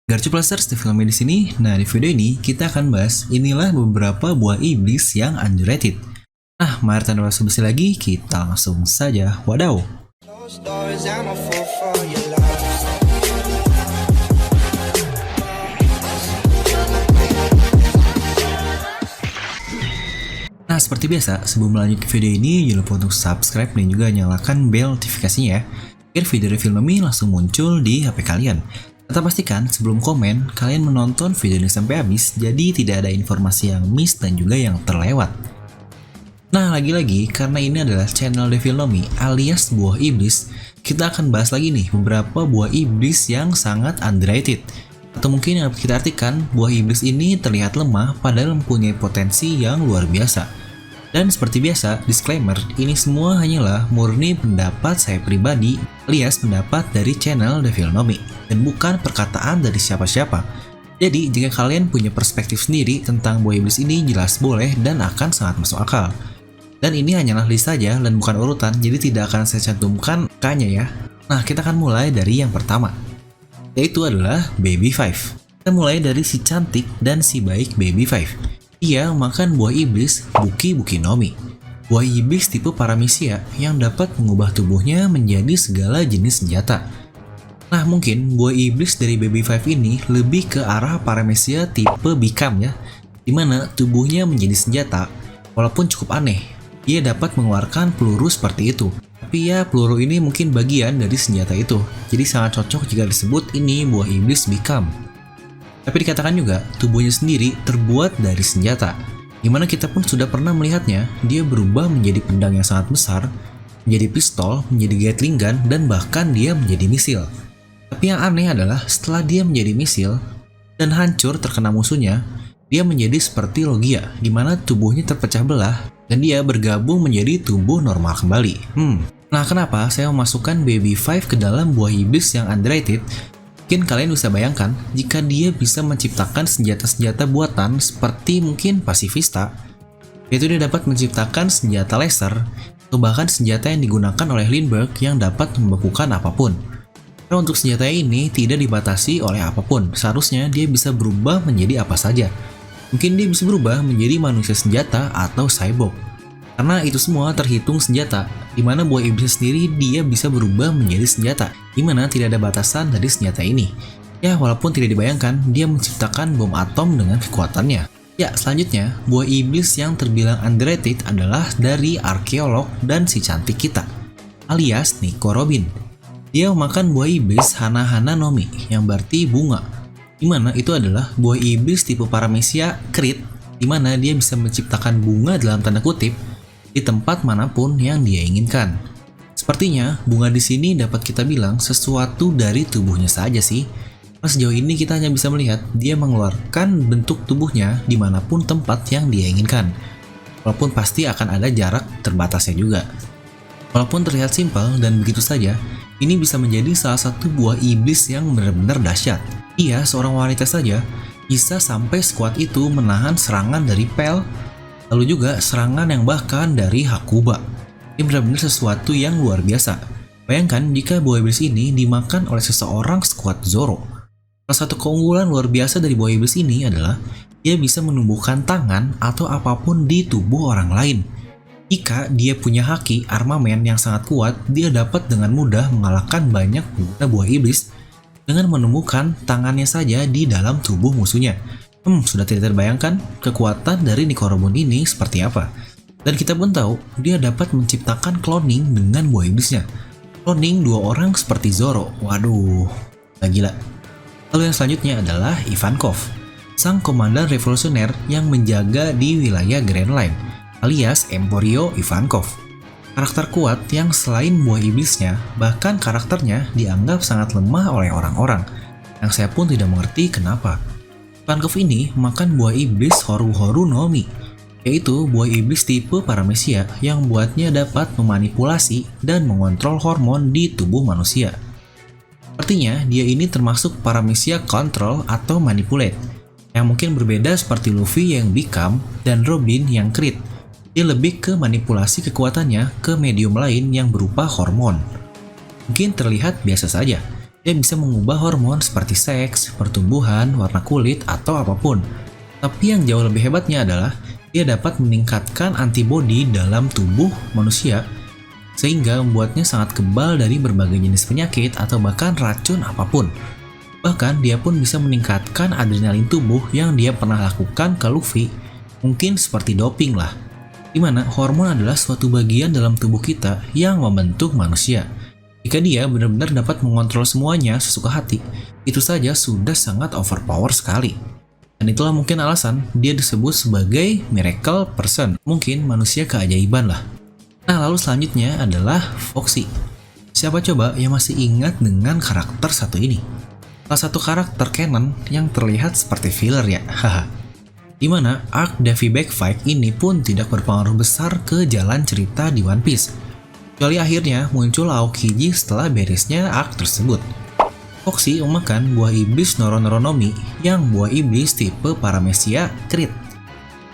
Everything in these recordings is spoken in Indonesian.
Garcuplasers di film di sini. Nah, di video ini kita akan bahas inilah beberapa buah iblis yang underrated. Nah, mari tanpa basa-basi lagi, kita langsung saja. Wadaw. Nah, seperti biasa, sebelum lanjut ke video ini, jangan lupa untuk subscribe dan juga nyalakan bel notifikasinya ya, biar video review ini langsung muncul di HP kalian. Tetap pastikan sebelum komen, kalian menonton video ini sampai habis, jadi tidak ada informasi yang miss dan juga yang terlewat. Nah, lagi-lagi, karena ini adalah channel Devilomi alias buah iblis, kita akan bahas lagi nih beberapa buah iblis yang sangat underrated. Atau mungkin yang kita artikan, buah iblis ini terlihat lemah padahal mempunyai potensi yang luar biasa. Dan seperti biasa, disclaimer, ini semua hanyalah murni pendapat saya pribadi alias pendapat dari channel Devilomi dan bukan perkataan dari siapa-siapa. Jadi, jika kalian punya perspektif sendiri tentang buah iblis ini jelas boleh dan akan sangat masuk akal. Dan ini hanyalah list saja dan bukan urutan, jadi tidak akan saya cantumkan angkanya ya. Nah, kita akan mulai dari yang pertama, yaitu adalah Baby Five. Kita mulai dari si cantik dan si baik Baby Five. Ia makan buah iblis Buki Nomi. Buah iblis tipe paramisia yang dapat mengubah tubuhnya menjadi segala jenis senjata. Nah, mungkin buah iblis dari Baby Five ini lebih ke arah paramisia tipe Bikam ya, dimana tubuhnya menjadi senjata. Walaupun cukup aneh, ia dapat mengeluarkan peluru seperti itu. Tapi ya, peluru ini mungkin bagian dari senjata itu, jadi sangat cocok jika disebut ini buah iblis Bikam. Tapi dikatakan juga, tubuhnya sendiri terbuat dari senjata, dimana kita pun sudah pernah melihatnya, dia berubah menjadi pedang yang sangat besar, menjadi pistol, menjadi gatling gun, dan bahkan dia menjadi misil. Tapi yang aneh adalah, setelah dia menjadi misil, dan hancur terkena musuhnya, dia menjadi seperti Logia, dimana tubuhnya terpecah belah, dan dia bergabung menjadi tubuh normal kembali. Nah, kenapa saya memasukkan Baby Five ke dalam buah iblis yang underrated? Mungkin kalian bisa bayangkan jika dia bisa menciptakan senjata-senjata buatan seperti mungkin pasifista, yaitu dia dapat menciptakan senjata laser atau bahkan senjata yang digunakan oleh Lindbergh yang dapat membekukan apapun. Karena untuk senjata ini tidak dibatasi oleh apapun, seharusnya dia bisa berubah menjadi apa saja. Mungkin dia bisa berubah menjadi manusia senjata atau cyborg. Karena itu semua terhitung senjata, di mana buah iblis sendiri dia bisa berubah menjadi senjata, di mana tidak ada batasan dari senjata ini. Ya, walaupun tidak dibayangkan, dia menciptakan bom atom dengan kekuatannya. Ya, selanjutnya, buah iblis yang terbilang underrated adalah dari arkeolog dan si cantik kita, alias Nico Robin. Dia memakan buah iblis Hana-Hana Nomi, yang berarti bunga, di mana itu adalah buah iblis tipe Paramecia Crit, di mana dia bisa menciptakan bunga dalam tanda kutip di tempat manapun yang dia inginkan. Sepertinya bunga di sini dapat kita bilang sesuatu dari tubuhnya saja sih. Sejauh ini kita hanya bisa melihat dia mengeluarkan bentuk tubuhnya dimanapun tempat yang dia inginkan. Walaupun pasti akan ada jarak terbatasnya juga. Walaupun terlihat simpel dan begitu saja, ini bisa menjadi salah satu buah iblis yang benar-benar dahsyat. Ia seorang wanita saja bisa sampai sekuat itu menahan serangan dari Pel, lalu juga serangan yang bahkan dari Hakuba. Ini benar-benar sesuatu yang luar biasa. Bayangkan jika buah iblis ini dimakan oleh seseorang sekuat Zoro. Salah satu keunggulan luar biasa dari buah iblis ini adalah dia bisa menumbuhkan tangan atau apapun di tubuh orang lain. Jika dia punya haki armamen yang sangat kuat, dia dapat dengan mudah mengalahkan banyak pengguna buah iblis dengan menumbuhkan tangannya saja di dalam tubuh musuhnya. Sudah tidak terbayangkan kekuatan dari Nico Robin ini seperti apa. Dan kita pun tahu, dia dapat menciptakan cloning dengan buah iblisnya. Cloning dua orang seperti Zoro. Waduh, gila. Lalu yang selanjutnya adalah Ivankov, sang komandan revolusioner yang menjaga di wilayah Grand Line, alias Emporio Ivankov. Karakter kuat yang selain buah iblisnya, bahkan karakternya dianggap sangat lemah oleh orang-orang, yang saya pun tidak mengerti kenapa. Ivankov ini makan buah iblis Horu Nomi, yaitu buah iblis tipe Paramecia yang buatnya dapat memanipulasi dan mengontrol hormon di tubuh manusia. Artinya, dia ini termasuk Paramecia Control atau Manipulate, yang mungkin berbeda seperti Luffy yang Bikam dan Robin yang Crit. Dia lebih ke manipulasi kekuatannya ke medium lain yang berupa hormon. Mungkin terlihat biasa saja, Dia bisa mengubah hormon seperti seks, pertumbuhan, warna kulit, atau apapun. Tapi yang jauh lebih hebatnya adalah dia dapat meningkatkan antibodi dalam tubuh manusia sehingga membuatnya sangat kebal dari berbagai jenis penyakit atau bahkan racun apapun. Bahkan dia pun bisa meningkatkan adrenalin tubuh yang dia pernah lakukan ke Luffy, mungkin seperti doping lah. Dimana hormon adalah suatu bagian dalam tubuh kita yang membentuk manusia. Jika dia benar-benar dapat mengontrol semuanya sesuka hati, itu saja sudah sangat overpower sekali. Dan itulah mungkin alasan dia disebut sebagai miracle person, mungkin manusia keajaiban lah. Nah, lalu selanjutnya adalah Foxy. Siapa coba yang masih ingat dengan karakter satu ini? Salah satu karakter canon yang terlihat seperti filler ya, haha. Dimana arc Davy Back Fight ini pun tidak berpengaruh besar ke jalan cerita di One Piece. Kecuali akhirnya muncul Aokiji setelah beresnya arc tersebut. Foxy memakan buah iblis Noronoronomi yang buah iblis tipe Paramecia Crit,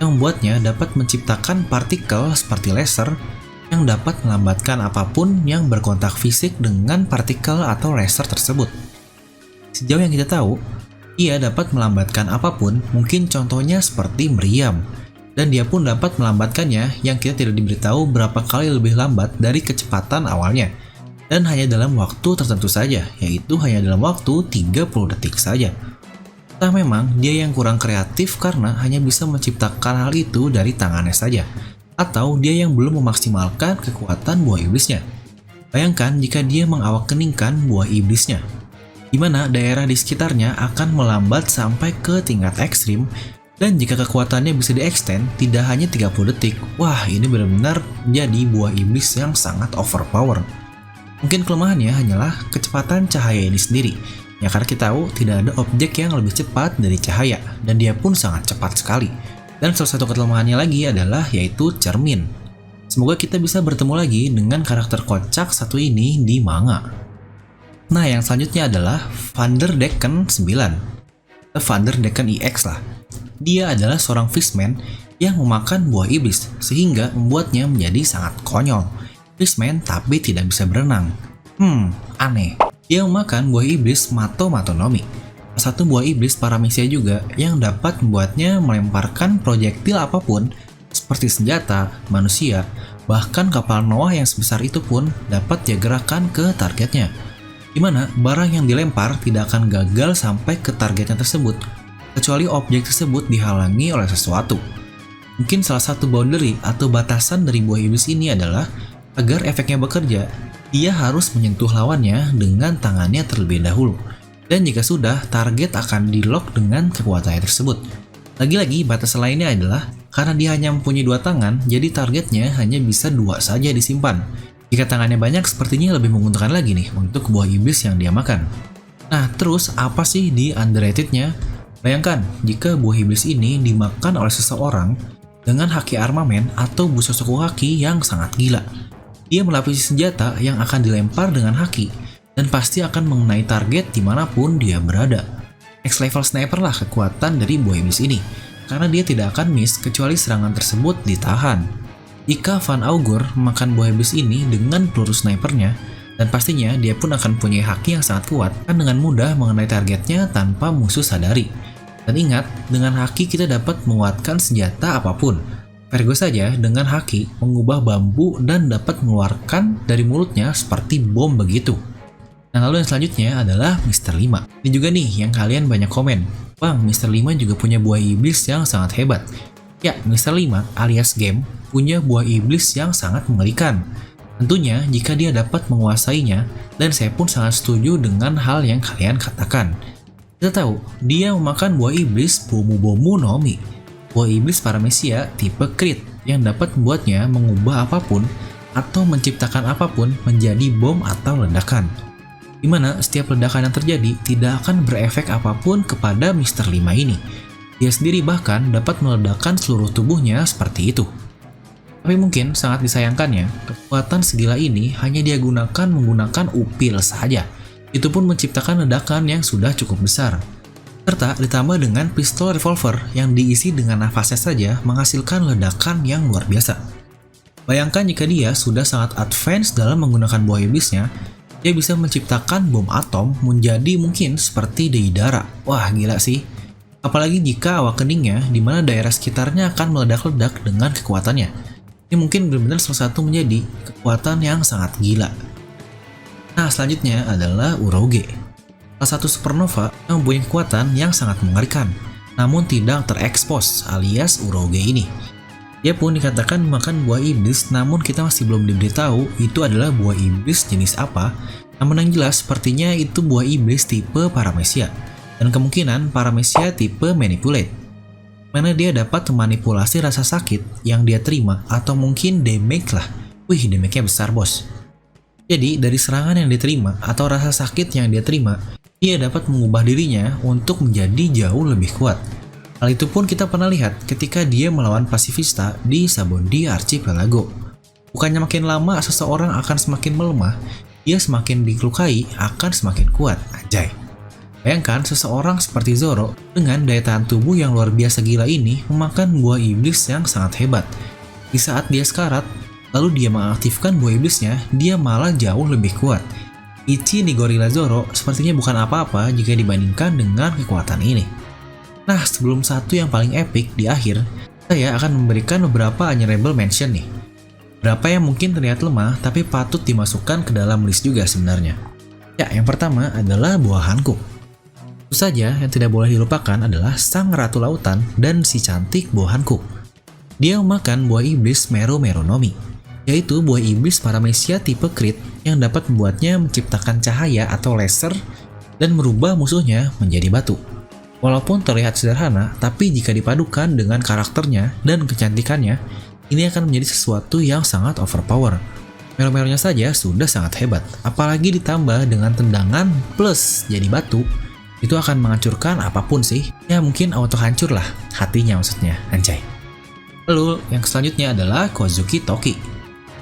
yang membuatnya dapat menciptakan partikel seperti laser yang dapat melambatkan apapun yang berkontak fisik dengan partikel atau laser tersebut. Sejauh yang kita tahu, ia dapat melambatkan apapun, mungkin contohnya seperti meriam, dan dia pun dapat melambatkannya yang kita tidak diberitahu berapa kali lebih lambat dari kecepatan awalnya, dan hanya dalam waktu tertentu saja, yaitu hanya dalam waktu 30 detik saja. Entah memang dia yang kurang kreatif karena hanya bisa menciptakan hal itu dari tangannya saja, atau dia yang belum memaksimalkan kekuatan buah iblisnya. Bayangkan jika dia mengawak-keningkan buah iblisnya, di mana daerah di sekitarnya akan melambat sampai ke tingkat ekstrim, dan jika kekuatannya bisa di-extend tidak hanya 30 detik, wah ini benar-benar menjadi buah iblis yang sangat overpower. Mungkin kelemahannya hanyalah kecepatan cahaya ini sendiri, ya karena kita tahu tidak ada objek yang lebih cepat dari cahaya, dan dia pun sangat cepat sekali. Dan salah satu kelemahannya lagi adalah yaitu cermin. Semoga kita bisa bertemu lagi dengan karakter kocak satu ini di manga. Nah, yang selanjutnya adalah Vanderdecken 9. Vanderdecken EX lah. Dia adalah seorang fishman yang memakan buah iblis sehingga membuatnya menjadi sangat konyol. Fishman tapi tidak bisa berenang. Aneh. Dia memakan buah iblis Mato-Matonomi, satu buah iblis Paramecia juga yang dapat membuatnya melemparkan proyektil apapun seperti senjata, manusia, bahkan kapal Noah yang sebesar itu pun dapat dia gerakkan ke targetnya. Dimana barang yang dilempar tidak akan gagal sampai ke targetnya tersebut, kecuali objek tersebut dihalangi oleh sesuatu. Mungkin salah satu boundary atau batasan dari buah iblis ini adalah agar efeknya bekerja, dia harus menyentuh lawannya dengan tangannya terlebih dahulu. Dan jika sudah, target akan di-lock dengan kekuatannya tersebut. Lagi-lagi batasan lainnya adalah karena dia hanya mempunyai 2 tangan, jadi targetnya hanya bisa 2 saja disimpan. Jika tangannya banyak, sepertinya lebih menguntungkan lagi nih untuk buah iblis yang dia makan. Nah, terus apa sih di underrated-nya? Bayangkan jika buah iblis ini dimakan oleh seseorang dengan haki armamen atau busosoku haki yang sangat gila. Dia melapisi senjata yang akan dilempar dengan haki dan pasti akan mengenai target dimanapun dia berada. Next level sniper lah kekuatan dari buah iblis ini, karena dia tidak akan miss kecuali serangan tersebut ditahan. Jika Van Augur memakan buah iblis ini dengan peluru snipernya, dan pastinya dia pun akan punya haki yang sangat kuat, kan dengan mudah mengenai targetnya tanpa musuh sadari. Dan ingat, dengan haki kita dapat menguatkan senjata apapun. Vergo saja dengan haki mengubah bambu dan dapat mengeluarkan dari mulutnya seperti bom begitu. Nah, lalu yang selanjutnya adalah Mr. 5. Ini juga nih yang kalian banyak komen. Bang, Mr. 5 juga punya buah iblis yang sangat hebat. Ya, Mr. 5 alias Game punya buah iblis yang sangat mengerikan. Tentunya jika dia dapat menguasainya, dan saya pun sangat setuju dengan hal yang kalian katakan. Kita tahu, dia memakan buah iblis Bomu Nomi, buah iblis Paramecia tipe Crit yang dapat membuatnya mengubah apapun atau menciptakan apapun menjadi bom atau ledakan. Dimana setiap ledakan yang terjadi tidak akan berefek apapun kepada Mr. 5 ini. Dia sendiri bahkan dapat meledakkan seluruh tubuhnya seperti itu. Tapi mungkin sangat disayangkannya, kekuatan segila ini hanya dia gunakan menggunakan upil saja. Itu pun menciptakan ledakan yang sudah cukup besar. Serta ditambah dengan pistol revolver yang diisi dengan nafasnya saja menghasilkan ledakan yang luar biasa. Bayangkan jika dia sudah sangat advance dalam menggunakan buah iblisnya, Dia bisa menciptakan bom atom menjadi mungkin seperti Deidara. Wah, gila sih. Apalagi jika awakeningnya di mana daerah sekitarnya akan meledak-ledak dengan kekuatannya. Ini mungkin benar-benar salah satu menjadi kekuatan yang sangat gila. Nah, selanjutnya adalah Uroge. Salah satu supernova yang mempunyai kekuatan yang sangat mengerikan, namun tidak terekspos alias Uroge ini. Dia pun dikatakan memakan buah iblis, namun kita masih belum diberitahu itu adalah buah iblis jenis apa. Namun yang jelas sepertinya itu buah iblis tipe Paramecia, dan kemungkinan Paramecia tipe Manipulate, mana dia dapat memanipulasi rasa sakit yang dia terima atau mungkin damage lah. Wih, damage-nya besar bos. Jadi dari serangan yang diterima atau rasa sakit yang dia terima, dia dapat mengubah dirinya untuk menjadi jauh lebih kuat. Hal itu pun kita pernah lihat ketika dia melawan pasifista di Sabondi Archipelago. Bukannya makin lama seseorang akan semakin melemah, dia semakin dilukai akan semakin kuat. Anjay. Bayangkan seseorang seperti Zoro dengan daya tahan tubuh yang luar biasa gila ini memakan buah iblis yang sangat hebat. Di saat dia sekarat, lalu dia mengaktifkan buah iblisnya, dia malah jauh lebih kuat. Ichi di Gorilla Zoro sepertinya bukan apa-apa jika dibandingkan dengan kekuatan ini. Nah, sebelum satu yang paling epic di akhir, saya akan memberikan beberapa honorable mention nih. Berapa yang mungkin terlihat lemah, tapi patut dimasukkan ke dalam list juga sebenarnya. Ya, yang pertama adalah buah Hankook. Tentu saja yang tidak boleh dilupakan adalah sang ratu lautan dan si cantik buah Hankook. Dia memakan buah iblis Mero Meronomi, yaitu buah iblis Paramecia tipe Crit yang dapat membuatnya menciptakan cahaya atau laser dan merubah musuhnya menjadi batu. Walaupun terlihat sederhana, tapi jika dipadukan dengan karakternya dan kecantikannya, ini akan menjadi sesuatu yang sangat overpower. Mero-meronya saja sudah sangat hebat, apalagi ditambah dengan tendangan plus jadi batu, itu akan menghancurkan apapun sih. Ya mungkin auto hancur lah, hatinya maksudnya, anjay. Lalu yang selanjutnya adalah Kozuki Toki.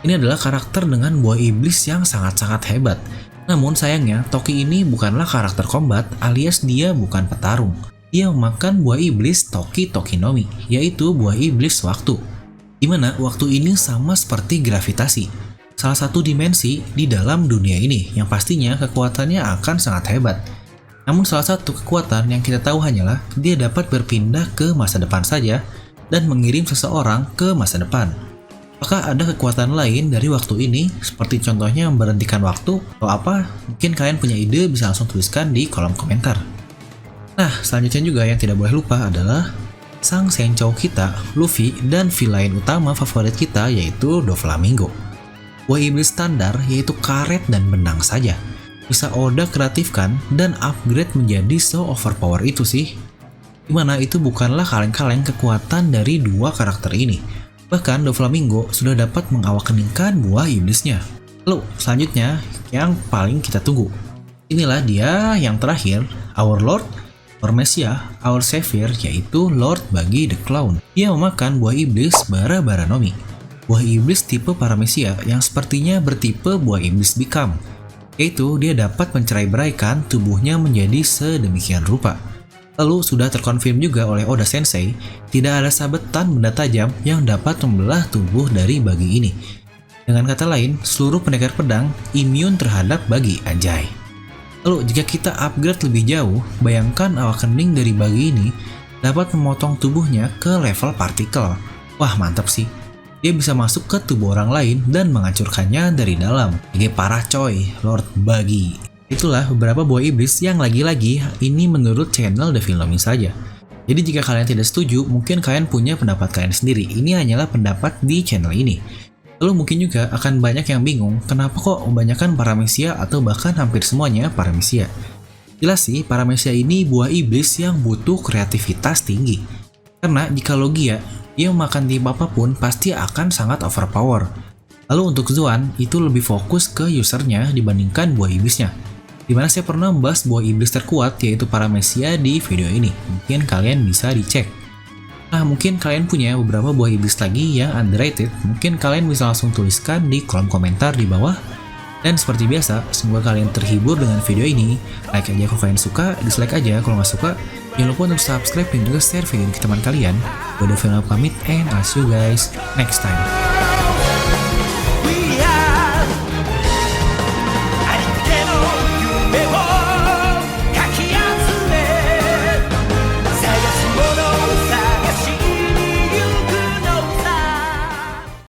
Ini adalah karakter dengan buah iblis yang sangat-sangat hebat. Namun sayangnya, Toki ini bukanlah karakter combat alias dia bukan petarung. Dia memakan buah iblis Toki Tokinomi, yaitu buah iblis waktu. Dimana waktu ini sama seperti gravitasi, salah satu dimensi di dalam dunia ini yang pastinya kekuatannya akan sangat hebat. Namun salah satu kekuatan yang kita tahu hanyalah dia dapat berpindah ke masa depan saja dan mengirim seseorang ke masa depan. Apakah ada kekuatan lain dari waktu ini, seperti contohnya memberhentikan waktu atau apa? Mungkin kalian punya ide, bisa langsung tuliskan di kolom komentar. Nah, selanjutnya juga yang tidak boleh lupa adalah sang Senchou kita, Luffy, dan villain utama favorit kita yaitu Doflamingo. Buah iblis standar yaitu karet dan benang saja. Bisa Oda kreatifkan dan upgrade menjadi so overpower itu sih. Dimana itu bukanlah kaleng-kaleng kekuatan dari dua karakter ini. Bahkan Doflamingo sudah dapat mengawakeningkan buah iblisnya. Lalu selanjutnya yang paling kita tunggu. Inilah dia yang terakhir, Our Lord, Paramecia, Our Savior, yaitu Lord bagi The Clown. Dia memakan buah iblis Bara-Baranomi. Buah iblis tipe Paramecia yang sepertinya bertipe buah iblis Become. Yaitu dia dapat mencerai-beraikan tubuhnya menjadi sedemikian rupa. Lalu sudah terkonfirm juga oleh Oda Sensei, tidak ada sabetan benda tajam yang dapat membelah tubuh dari bagi ini. Dengan kata lain, seluruh pendekar pedang imun terhadap bagi, anjay. Lalu jika kita upgrade lebih jauh, bayangkan awakening dari bagi ini dapat memotong tubuhnya ke level partikel. Wah, mantap sih. Dia bisa masuk ke tubuh orang lain dan menghancurkannya dari dalam. Ini parah coy, Lord Bagi. Itulah beberapa buah iblis yang lagi-lagi ini menurut channel The Filming saja. Jadi jika kalian tidak setuju, mungkin kalian punya pendapat kalian sendiri. Ini hanyalah pendapat di channel ini. Lalu mungkin juga akan banyak yang bingung, kenapa kok kebanyakan Paramecia atau bahkan hampir semuanya Paramecia. Jelas sih, Paramecia ini buah iblis yang butuh kreativitas tinggi. Karena jika Logia, dia memakan tipe apapun pasti akan sangat overpower. Lalu untuk Zoan, itu lebih fokus ke usernya dibandingkan buah iblisnya. Dimana saya pernah membahas buah iblis terkuat yaitu Paramecia di video ini. Mungkin kalian bisa dicek. Nah, mungkin kalian punya beberapa buah iblis lagi yang underrated. Mungkin kalian bisa langsung tuliskan di kolom komentar di bawah. Dan seperti biasa, semoga kalian terhibur dengan video ini. Like aja kalau kalian suka, dislike aja kalau nggak suka. Jangan lupa untuk subscribe dan juga share video ini ke teman kalian. Gue Film pamit and I'll see you guys next time.